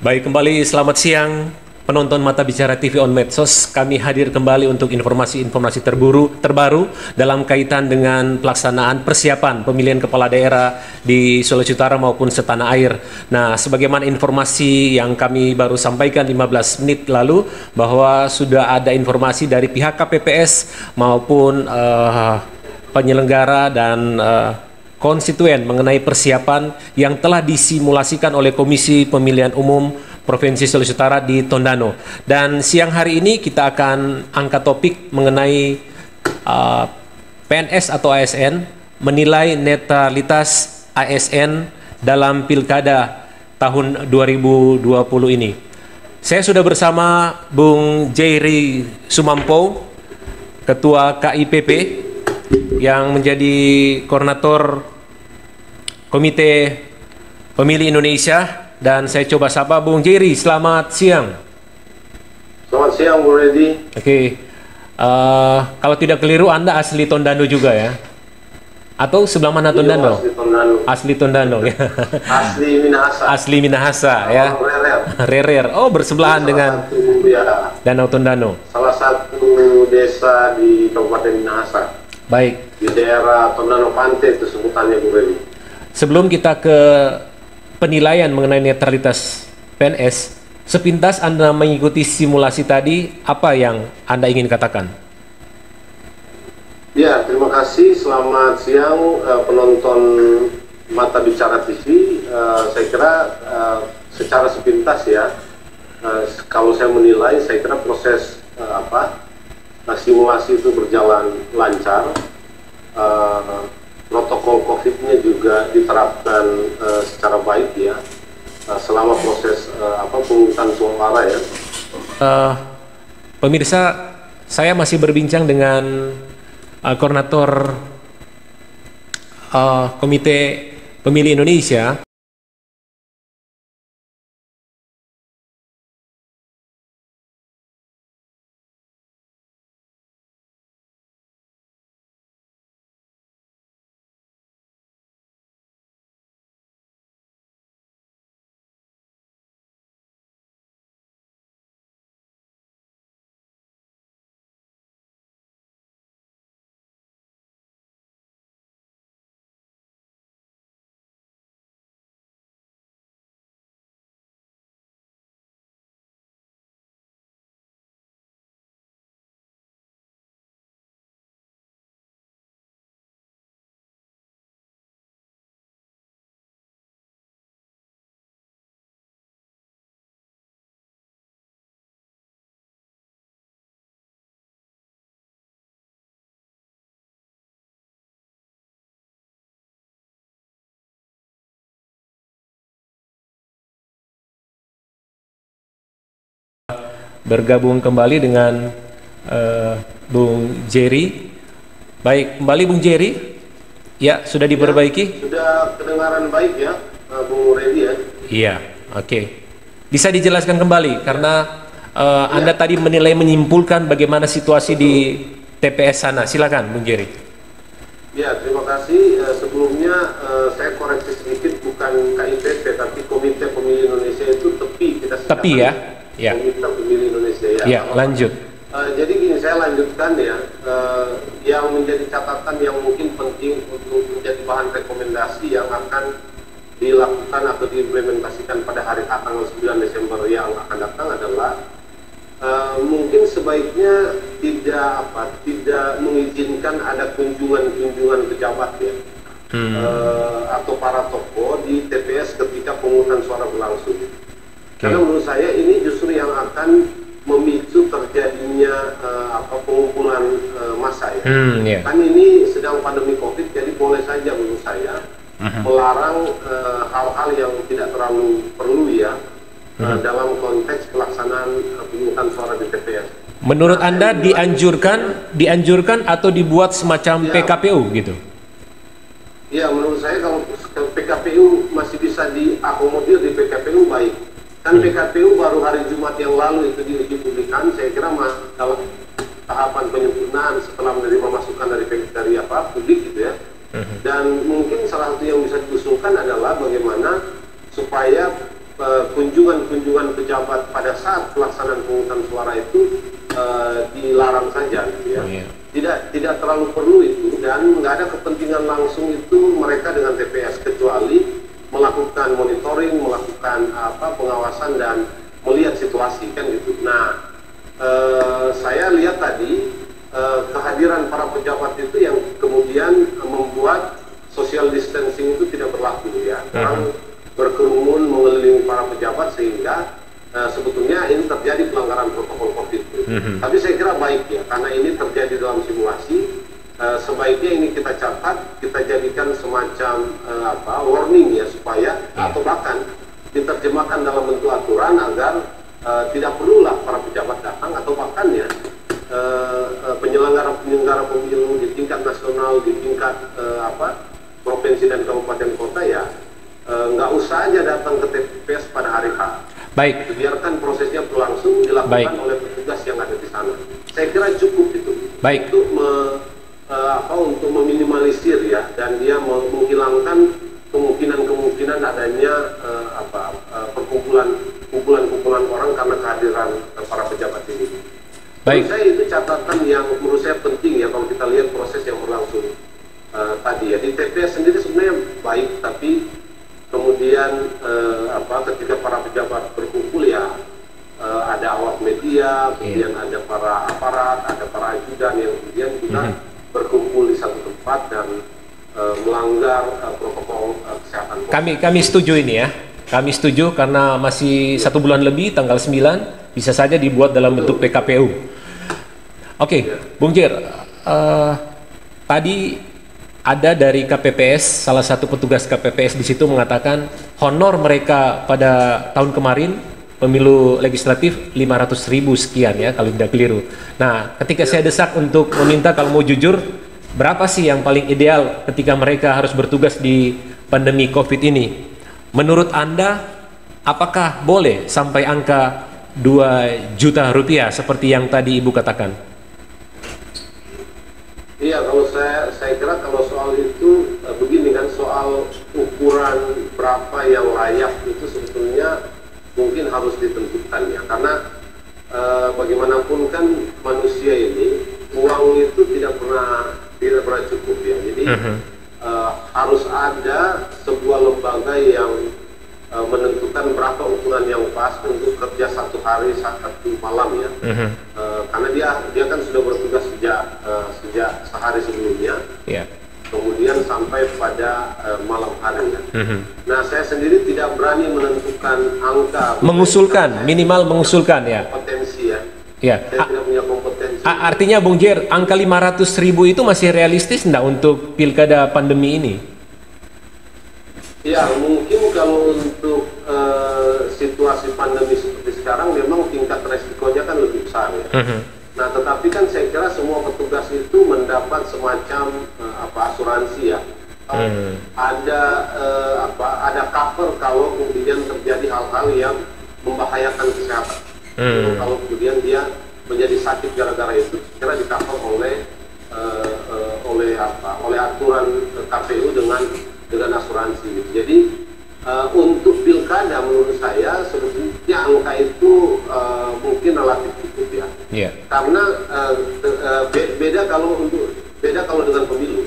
Baik, kembali selamat siang penonton Mata Bicara TV on Medsos. Kami hadir kembali untuk informasi-informasi terbaru dalam kaitan dengan pelaksanaan persiapan pemilihan kepala daerah di Sulawesi Utara maupun setanah air. Nah, sebagaimana informasi yang kami baru sampaikan 15 menit lalu bahwa sudah ada informasi dari pihak KPPS maupun penyelenggara dan konstituen mengenai persiapan yang telah disimulasikan oleh Komisi Pemilihan Umum Provinsi Sulawesi Utara di Tondano. Dan siang hari ini kita akan angkat topik mengenai PNS atau ASN menilai netralitas ASN dalam Pilkada tahun 2020 ini. Saya sudah bersama Bung Jerry Sumampo, Ketua KIPP yang menjadi koordinator Komite Pemilih Indonesia, dan saya coba sapa Bung Jerry. Selamat siang. Selamat siang, Bu Reddy. Oke. Kalau tidak keliru Anda asli Tondano juga ya? Atau sebelah mana Tondano? Asli Tondano. Asli Tondano ya. Asli Minahasa. Asli Minahasa ya. Rerer. Rerer. Oh, bersebelahan dengan Danau Tondano. Salah satu desa di Kabupaten Minahasa. Baik. Di daerah Tondano Pantai itu sebutannya, Bu Reddy. Sebelum kita ke penilaian mengenai netralitas PNS, sepintas Anda mengikuti simulasi tadi, apa yang Anda ingin katakan? Ya, terima kasih. Selamat siang penonton Mata Bicara TV. Saya kira secara sepintas ya, kalau saya menilai, saya kira proses simulasi itu berjalan lancar. Protokol COVID-nya juga diterapkan secara baik ya selama proses pemungutan suara ya. Pemirsa, saya masih berbincang dengan koordinator Komite Pemilih Indonesia. Bergabung kembali dengan Bung Jerry. Baik, kembali Bung Jerry. Ya, sudah diperbaiki? Sudah kedengaran baik ya, Bung Reddy ya? Iya, oke. Bisa dijelaskan kembali, karena Anda tadi menyimpulkan bagaimana situasi di TPS sana. Silakan Bung Jerry. Ya, terima kasih. Sebelumnya saya koreksi sedikit, bukan KIPP, tapi Komite Pemilih Indonesia itu TEPI. TEPI ya? Ya. Komite Pemilih Indonesia ya. Ya, lanjut. Jadi gini, saya lanjutkan ya. Yang menjadi catatan yang mungkin penting untuk menjadi bahan rekomendasi yang akan dilakukan atau diimplementasikan pada hari H tanggal 9 Desember yang akan datang adalah mungkin sebaiknya tidak mengizinkan ada kunjungan pejabat ya, atau para tokoh di TPS ketika pemungutan suara berlangsung. Karena menurut saya ini justru yang akan memicu terjadinya pengumpulan massa ya. Kan ini sedang pandemi COVID, jadi boleh saja menurut saya melarang hal-hal yang tidak terlalu perlu ya dalam konteks pelaksanaan pemungutan suara di TPS. Menurut Anda dianjurkan atau dibuat semacam PKPU gitu? Ya, menurut saya kalau PKPU masih bisa diakomodir di PKPU baik. Kan PKPU baru hari Jumat yang lalu itu diuji publikan, saya kira dalam tahapan penyempurnaan setelah menerima masukan dari publik gitu ya. Dan mungkin salah satu yang bisa diusulkan adalah bagaimana supaya kunjungan-kunjungan pejabat pada saat pelaksanaan pemungutan suara itu dilarang saja, gitu ya. Tidak terlalu perlu itu, dan nggak ada kepentingan langsung itu mereka dengan TPS, kecuali melakukan monitoring, melakukan pengawasan dan melihat situasi, kan gitu. Nah, saya lihat tadi kehadiran para pejabat itu yang kemudian membuat social distancing itu tidak berlaku, ya. Orang berkerumun mengelilingi para pejabat sehingga sebetulnya ini terjadi pelanggaran protokol COVID. Tapi saya kira baik, ya, karena ini terjadi dalam simulasi. Sebaiknya ini kita catat, kita jadikan semacam warning, ya, supaya atau bahkan diterjemahkan dalam bentuk aturan agar tidak perlulah para pejabat datang, atau bahkan, ya, penyelenggara pemilu di tingkat nasional, di tingkat provinsi dan kabupaten kota, ya, nggak usah aja datang ke TPS pada hari H. Baik. Biarkan prosesnya berlangsung, dilakukan oleh petugas yang ada di sana. Saya kira cukup itu. Baik. Untuk meminimalisir, ya, dan dia menghilangkan kemungkinan adanya kumpulan orang karena kehadiran para pejabat ini. Baik. Menurut saya itu catatan yang menurut saya penting, ya, kalau kita lihat proses yang berlangsung tadi, ya. Di TPS sendiri sebenarnya baik, tapi kemudian ketika para pejabat berkumpul, ya, ada awak media, kemudian ada para aparat, ada para ajudan yang kemudian juga berkumpul di satu tempat dan melanggar protokol kesehatan. Kami setuju ini, ya. Kami setuju karena masih 1 bulan lebih, tanggal 9 bisa saja dibuat dalam bentuk PKPU. Oke, Bung Jir, tadi ada dari KPPS, salah satu petugas KPPS di situ mengatakan honor mereka pada tahun kemarin pemilu legislatif 500.000 sekian, ya, kalau tidak keliru. Nah, ketika saya desak untuk meminta, kalau mau jujur, berapa sih yang paling ideal ketika mereka harus bertugas di pandemi COVID ini? Menurut Anda, apakah boleh sampai angka 2 juta rupiah seperti yang tadi Ibu katakan? Iya, kalau saya kira kalau soal itu begini, kan, soal ukuran berapa yang layak itu sebetulnya mungkin harus ditentukan, ya, karena bagaimanapun kan manusia ini uang itu tidak pernah cukup, ya. Jadi harus ada sebuah lembaga yang menentukan berapa ukuran yang pas untuk kerja 1 hari 1 malam, ya. Karena dia kan sudah bertugas sejak sehari sebelumnya, kemudian sampai pada malam hari, ya. Nah, saya sendiri tidak berani menentukan angka, minimal mengusulkan, ya. Kompetensi, ya. Ya. Saya tidak punya kompetensi. Artinya, Bung Jer, angka 500.000 itu masih realistis enggak untuk pilkada pandemi ini? Ya, mungkin kalau untuk situasi pandemi seperti sekarang memang tingkat resikonya kan lebih besar, ya. Nah, tetapi kan saya kira semua petugas itu mendapat semacam asuransi, ya. Ada cover kalau kemudian terjadi hal-hal yang membahayakan kesehatan. Kalau kemudian dia menjadi sakit gara-gara itu, kira di cover oleh aturan KPU dengan asuransi, gitu. Jadi untuk pilkada menurut saya sebetulnya angka itu mungkin relatif cukup, ya. Karena beda kalau dengan pemilu.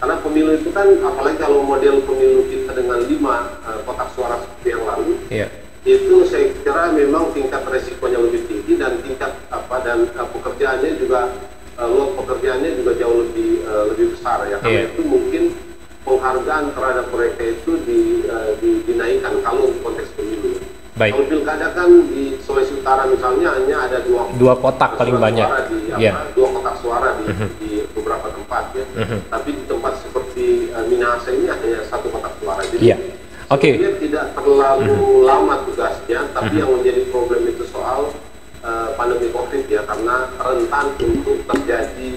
Karena pemilu itu kan, apalagi kalau model pemilu kita dengan 5 kotak suara seperti yang lalu, itu saya kira memang tingkat resikonya lebih tinggi dan tingkat pekerjaannya juga load pekerjaannya juga jauh lebih besar, ya. Karena itu mungkin penghargaan terhadap mereka itu dinaikkan kalau konteks pemilu. Baik. Kalau pilkada kan di Sulawesi Utara misalnya hanya ada dua kotak paling banyak. Dua kotak suara di beberapa tempat, ya. Tapi di tempat seperti Minahasa ini hanya 1 kotak suara. Jadi dia tidak terlalu lama tugasnya, tapi yang menjadi problem itu soal pandemi COVID, ya, karena rentan untuk terjadi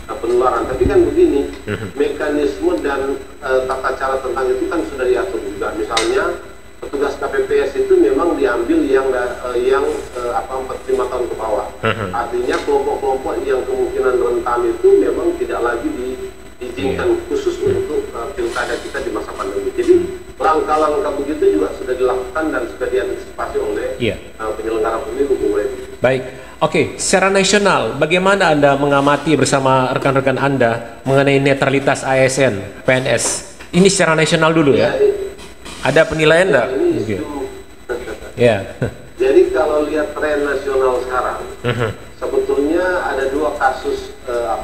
penularan. Tapi kan begini, mekanisme dan tata cara tentang itu kan sudah diatur juga. Misalnya petugas KPPS itu memang diambil yang 45 tahun ke bawah. Artinya kelompok-kelompok yang kemungkinan rentan itu memang tidak lagi diizinkan khusus untuk pilkada kita di masa pandemi. Jadi langkah-langkah begitu juga sudah dilakukan dan sudah diantisipasi oleh penyelenggara pemilu. Baik, oke. Secara nasional, bagaimana Anda mengamati bersama rekan-rekan Anda mengenai netralitas ASN, PNS? Ini secara nasional dulu ya. Ada penilaian enggak? Jadi kalau lihat tren nasional sekarang, sebetulnya ada dua kasus,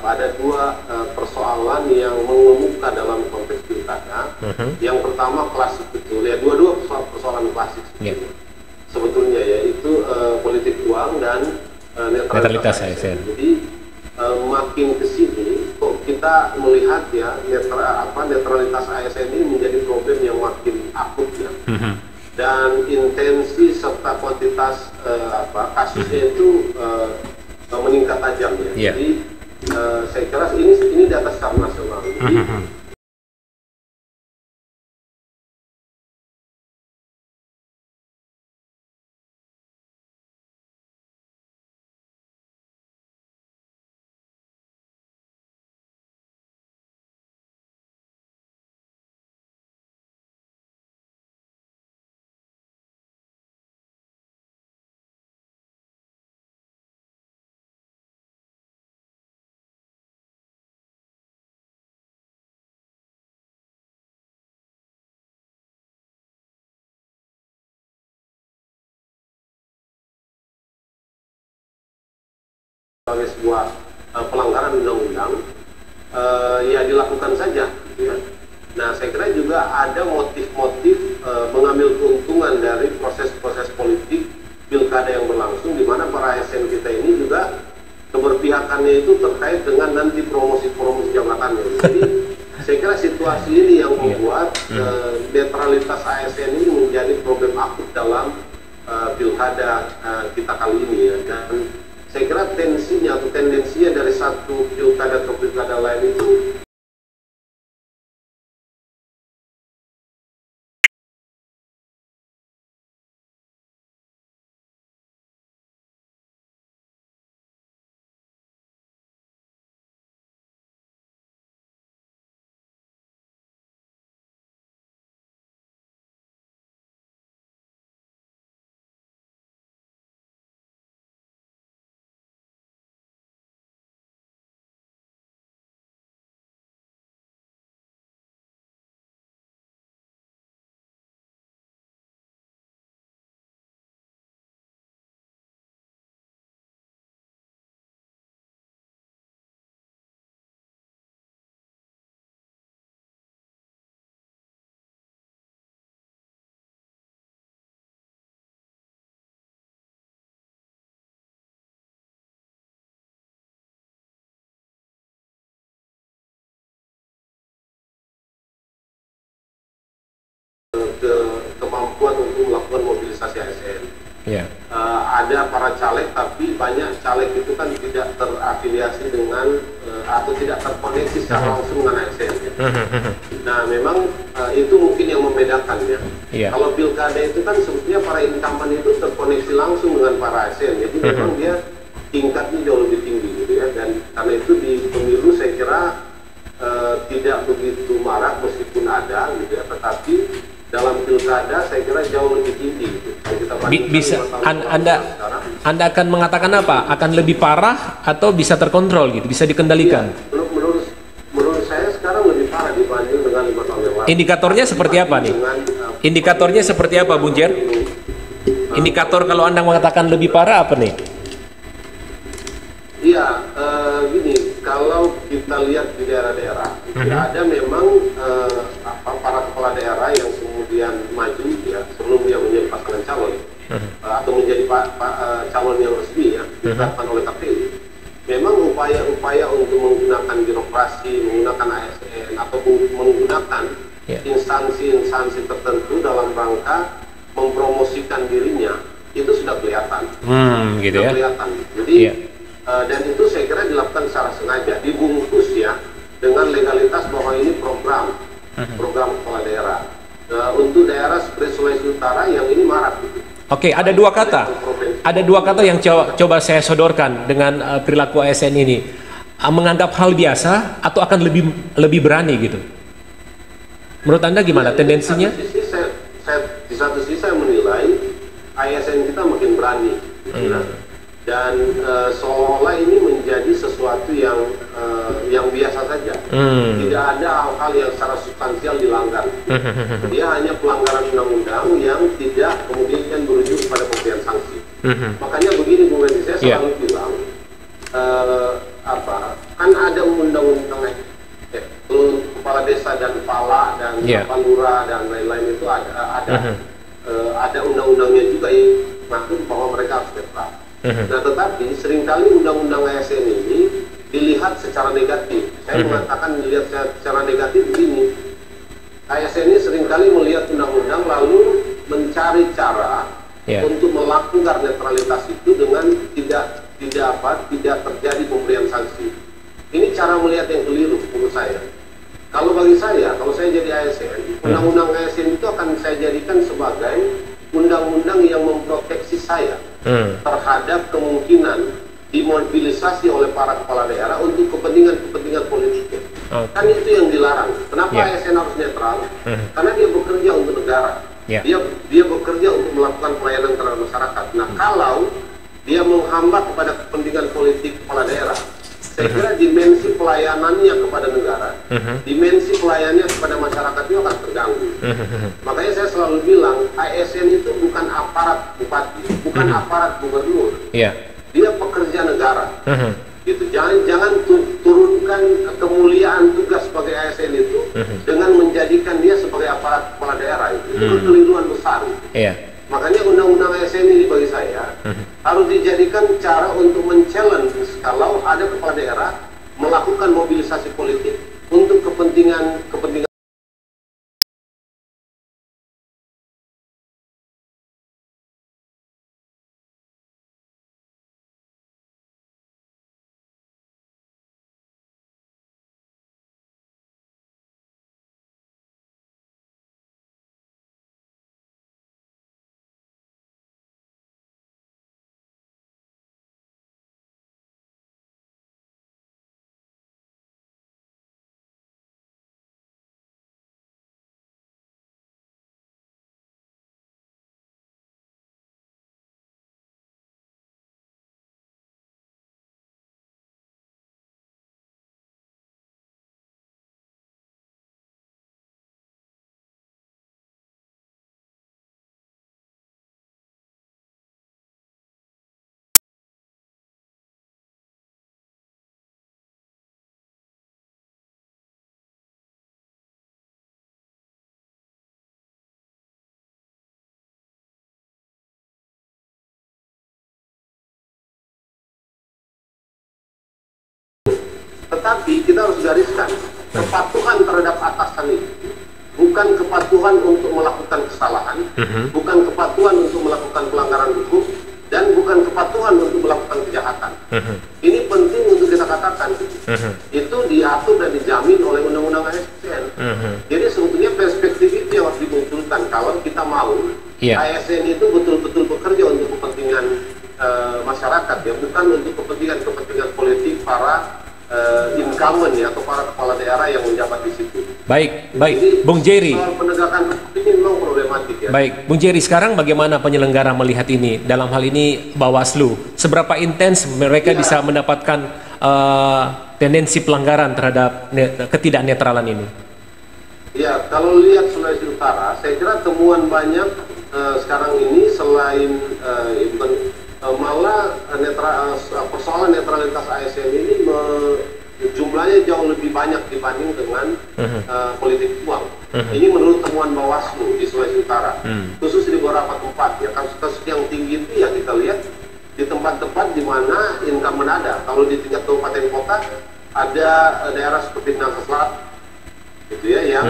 ada dua persoalan yang mengemuka dalam konteks pilkada. Yang pertama klasik betul ya, dua-dua persoalan klasik sebetulnya, yaitu politik uang dan netralitas ASN. Jadi makin ke sini kok kita melihat ya netralitas ASN ini menjadi problem yang makin akut ya. Dan intensi serta kuantitas kasusnya itu meningkat tajam ya. Jadi saya kira ini data secara nasional. Jadi sebagai sebuah pelanggaran undang-undang ya dilakukan saja gitu ya. Nah saya kira juga ada motif-motif mengambil keuntungan dari proses-proses politik pilkada yang berlangsung, di mana para ASN kita ini juga keberpihakannya itu terkait dengan nanti promosi jabatannya. Jadi saya kira situasi ini yang membuat netralitas ASN ini menjadi problem akut dalam pilkada kita kali ini ya. Dan saya kira tensinya atau tendensinya dari satu pilkada ke pilkada lain itu kemampuan untuk melakukan mobilisasi ASN. Ada para caleg, tapi banyak caleg itu kan tidak terafiliasi dengan atau tidak terkoneksi secara langsung dengan ASN ya. Nah memang itu mungkin yang membedakan ya. Kalau pilkada itu kan sebetulnya para incumbent itu terkoneksi langsung dengan para ASN, jadi memang dia tingkatnya jauh lebih tinggi gitu ya. Dan karena itu di pemilu saya kira tidak begitu marak meskipun ada gitu ya, tetapi dalam pilkada saya kira jauh lebih tinggi gitu. Bisa Anda akan mengatakan apa? Akan lebih parah atau bisa terkontrol gitu, bisa dikendalikan? Ya, menurut saya sekarang lebih parah dibanding dengan 5 tahun yang lalu. Indikatornya seperti apa nih? Indikatornya seperti apa, Bung Jer? Indikator kalau Anda mengatakan lebih parah apa nih? Iya, gini, kalau kita lihat di daerah-daerah, ada memang para kepala daerah yang kemudian maju ya sebelum dia menjadi pasangan calon atau menjadi calon yang resmi ya ditetapkan oleh KPU. Memang upaya-upaya untuk menggunakan birokrasi, menggunakan ASN atau menggunakan instansi-instansi tertentu dalam rangka mempromosikan dirinya itu sudah kelihatan. Gitu ya. Kelihatan. Jadi dan itu saya kira dilakukan secara sengaja, dibungkus ya dengan legalitas bahwa ini program kepala daerah untuk daerah seperti Sulawesi Utara yang ini marak gitu. Oke, ada dua kata. Ada dua kata yang coba saya sodorkan dengan perilaku ASN ini. Menganggap hal biasa atau akan lebih berani gitu. Menurut Anda gimana tendensinya? Di satu di satu sisi saya menilai ASN kita makin berani, gitu ya. Dan seolah-olah ini menjadi sesuatu yang biasa saja. Tidak ada hal-hal yang secara substansial dilanggar. Dia hanya pelanggaran undang-undang yang tidak kemudian berujung pada pemberian sanksi. Makanya begini Bu Wendy, saya selalu bilang kan ada undang-undang kepala desa dan kepala dan kepala lurah dan lain-lain itu ada undang-undangnya juga yang mengatur bahwa mereka harus netral. Nah, tetapi seringkali undang-undang ASN ini dilihat secara negatif. Saya mengatakan dilihat secara negatif begini. ASN ini seringkali melihat undang-undang lalu mencari cara untuk melakukan netralitas itu dengan tidak terjadi pemberian sanksi. Ini cara melihat yang keliru menurut saya. Kalau bagi saya, kalau saya jadi ASN, undang-undang ASN itu akan saya jadikan sebagai undang-undang yang memproteksi saya terhadap kemungkinan dimobilisasi oleh para kepala daerah untuk kepentingan politik. Kan itu yang dilarang. Kenapa ASN harus netral? Karena dia bekerja untuk negara. Dia bekerja untuk melakukan pelayanan terhadap masyarakat. Nah, kalau dia menghambat kepada kepentingan politik kepala daerah, saya kira dimensi pelayanannya kepada negara, dimensi pelayanannya kepada masyarakat itu akan terganggu. Makanya saya selalu bilang, ASN itu bukan aparat bupati, bukan aparat gubernur. Dia pekerja negara. Gitu. Jangan turunkan kemuliaan tugas sebagai ASN itu dengan menjadikan dia sebagai aparat kepala daerah. Itu kekeliruan besar. Makanya undang-undang ASN ini bagi saya harus dijadikan cara untuk men-challenge kalau ada kepala daerah melakukan mobilisasi politik untuk kepentingan Tetapi kita harus gariskan kepatuhan terhadap atasan itu bukan kepatuhan untuk melakukan kesalahan, bukan kepatuhan untuk melakukan pelanggaran hukum, dan bukan kepatuhan untuk melakukan kejahatan. Ini penting untuk kita katakan. Itu diatur dan dijamin oleh Undang-Undang ASN. Jadi sebetulnya perspektif itu yang harus dimunculkan kalau kita mau ASN itu betul-betul bekerja untuk kepentingan masyarakat, ya, bukan untuk kepentingan politik para incumbent atau para kepala daerah yang menjabat di situ. Baik, Bung Jerry. Soal penegakan hukum ini memang problematik, ya. Baik, Bung Jerry, sekarang bagaimana penyelenggara melihat ini? Dalam hal ini Bawaslu, seberapa intens mereka bisa mendapatkan tendensi pelanggaran terhadap ketidaknetralan ini? Ya, kalau lihat Sulawesi Utara, saya kira temuan banyak sekarang ini selain malah persoalan netralitas ASN ini jumlahnya jauh lebih banyak dibanding dengan politik uang. Ini menurut temuan Bawaslu di Sulawesi Utara, khusus di beberapa tempat. Ya, kasus-kasus yang tinggi itu yang kita lihat di tempat-tempat di mana income ada. Kalau di tingkat kabupaten kota ada daerah seperti Minahasa Selatan, gitu ya, yang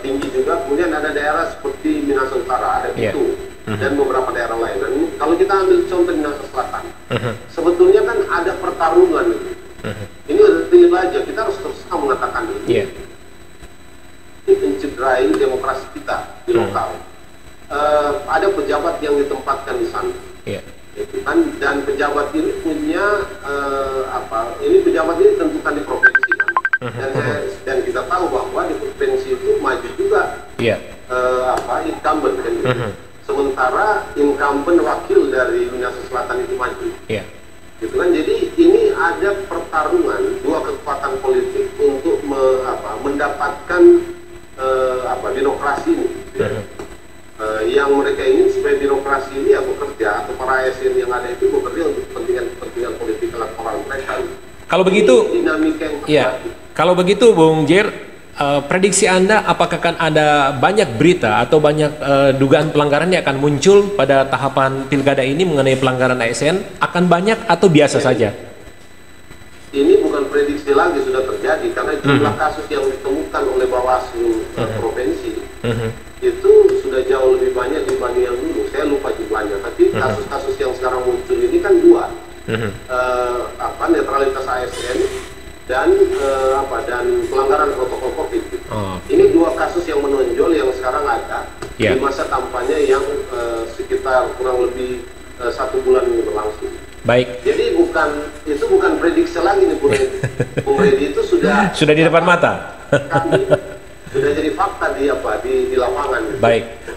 tinggi juga. Kemudian ada daerah seperti Minahasa Utara, ada Bitung, dan beberapa daerah lain. Dan kalau kita ambil contoh di Minahasa Selatan, sebetulnya kan ada pertarungan itu. Ini real aja, kita harus terus mengatakan ini. Ini mencederai demokrasi kita di lokal. Ada pejabat yang ditempatkan di sana, gitu kan? Dan pejabat ini punya ini pejabat ini tentukan di provinsi, kan? Dan kita tahu bahwa di provinsi itu maju juga incumbent kan gitu. Sementara incumbent wakil dari Minahasa Selatan itu maju. Yeah. Gitu kan, jadi ini ada pertarungan dua kekuatan politik untuk mendapatkan birokrasi ini. Yang mereka ingin supaya birokrasi ini bekerja, atau para ASN yang ada itu bekerja untuk kepentingan politik elektoral mereka. Kalau begitu, dinamika yang kalau begitu Bung Jer, prediksi Anda apakah akan ada banyak berita atau banyak dugaan pelanggaran yang akan muncul pada tahapan pilkada ini mengenai pelanggaran ASN? Akan banyak atau biasa saja? Ini bukan prediksi lagi, sudah terjadi karena jumlah kasus yang ditemukan oleh Bawaslu provinsi itu sudah jauh lebih banyak dibanding yang dulu. Saya lupa jumlahnya, tapi kasus-kasus yang sekarang muncul ini kan dua, netralitas ASN dan pelanggaran protokol COVID. Ini dua kasus yang menonjol yang sekarang ada di masa kampanye yang sekitar kurang lebih 1 bulan ini berlangsung. Baik. Jadi itu bukan prediksi lagi nih, Bung Redi, itu sudah di depan mata. Sudah jadi fakta di lapangan.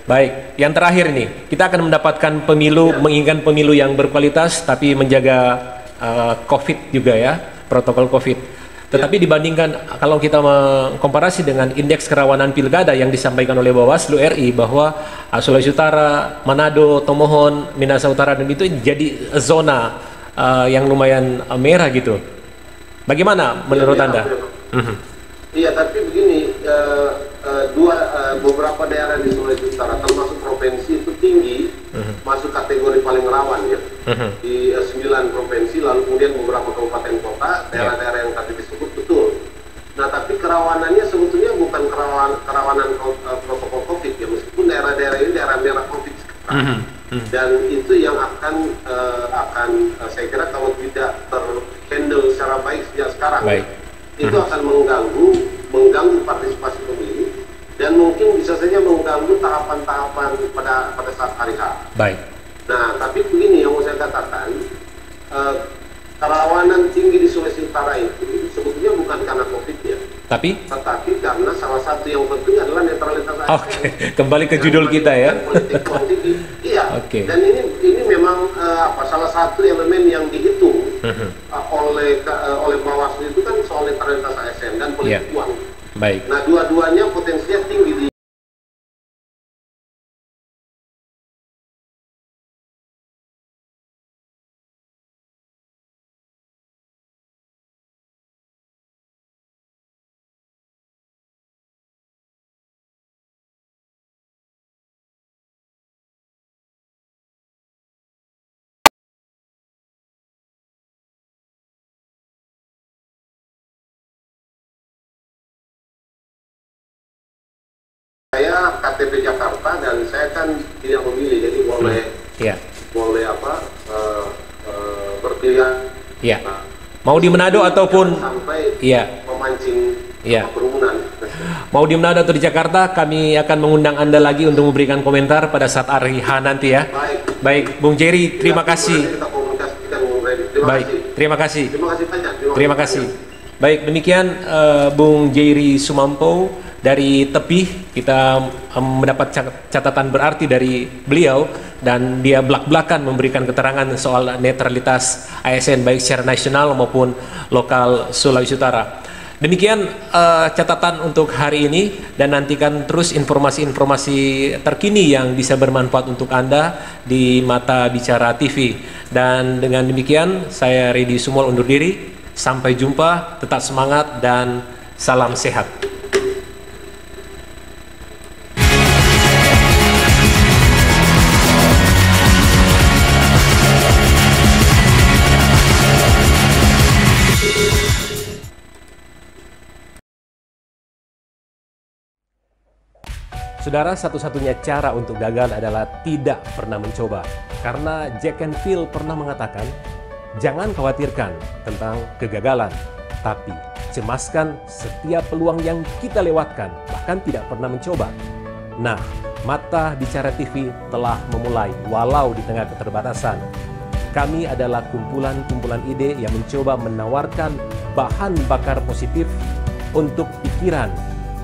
Baik. Yang terakhir nih, kita akan mendapatkan pemilu, menginginkan pemilu yang berkualitas, tapi menjaga COVID juga ya, protokol COVID. Tetapi dibandingkan kalau kita mengkomparasi dengan indeks kerawanan pilkada yang disampaikan oleh Bawaslu RI bahwa Sulawesi Utara, Manado, Tomohon, Minahasa Utara dan itu jadi zona yang lumayan merah gitu. Bagaimana menurut Anda? Iya, tapi begini, beberapa daerah di Sulawesi Utara termasuk provinsi itu tinggi, masuk kategori paling rawan ya. Di 9 provinsi, lalu kemudian beberapa kabupaten kota, daerah-daerah yang tadi disebut betul. Nah, tapi kerawanannya sebetulnya bukan kerawanan protokol COVID ya, meskipun daerah-daerah ini daerah merah COVID sekarang. Dan itu yang akan saya kira kalau tidak terhandle secara baik sejak sekarang, itu akan mengganggu partisipasi pemilih dan mungkin bisa saja mengganggu tahapan-tahapan pada saat hari H. Baik. Nah, tapi begini yang mau saya katakan, kerawanan tinggi di Sulawesi Utara itu sebetulnya bukan karena COVID ya, tetapi karena salah satu yang penting adalah netralitas ASN. Oke, kembali ke judul kita ya. Politik. Iya. Dan ini memang salah satu elemen yang dihitung oleh Bawaslu itu kan soal netralitas ASN dan politik uang. Baik. Nah, dua-duanya potensinya tinggi di saya KTP Jakarta dan saya kan tidak memilih, jadi boleh berpilihan. Mau di Manado ataupun sampai memancing kerumunan. Mau di Manado atau di Jakarta, kami akan mengundang Anda lagi untuk memberikan komentar pada saat hari H nanti ya. Baik, Bung Jerry, terima kasih. Terima kasih. Terima kasih. Baik, demikian Bung Jerry Sumampo dari Tepih. Kita mendapat catatan berarti dari beliau dan dia belak-belakan memberikan keterangan soal netralitas ASN baik secara nasional maupun lokal Sulawesi Utara. Demikian catatan untuk hari ini dan nantikan terus informasi-informasi terkini yang bisa bermanfaat untuk Anda di Mata Bicara TV. Dan dengan demikian saya Redi Sumol undur diri. Sampai jumpa, tetap semangat dan salam sehat. Saudara, satu-satunya cara untuk gagal adalah tidak pernah mencoba. Karena Jack Canfield pernah mengatakan, jangan khawatirkan tentang kegagalan, tapi cemaskan setiap peluang yang kita lewatkan, bahkan tidak pernah mencoba. Nah, Mata Bicara TV telah memulai walau di tengah keterbatasan. Kami adalah kumpulan-kumpulan ide yang mencoba menawarkan bahan bakar positif untuk pikiran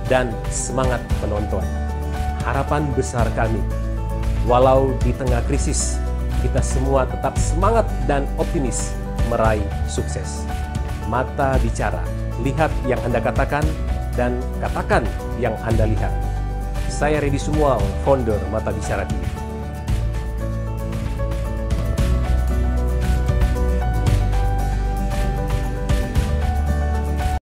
dan semangat penonton. harapan besar kami. Walau di tengah krisis, kita semua tetap semangat dan optimis meraih sukses. Mata bicara, lihat yang Anda katakan dan katakan yang Anda lihat. Saya Redi Sumual, founder Mata Bicara TV.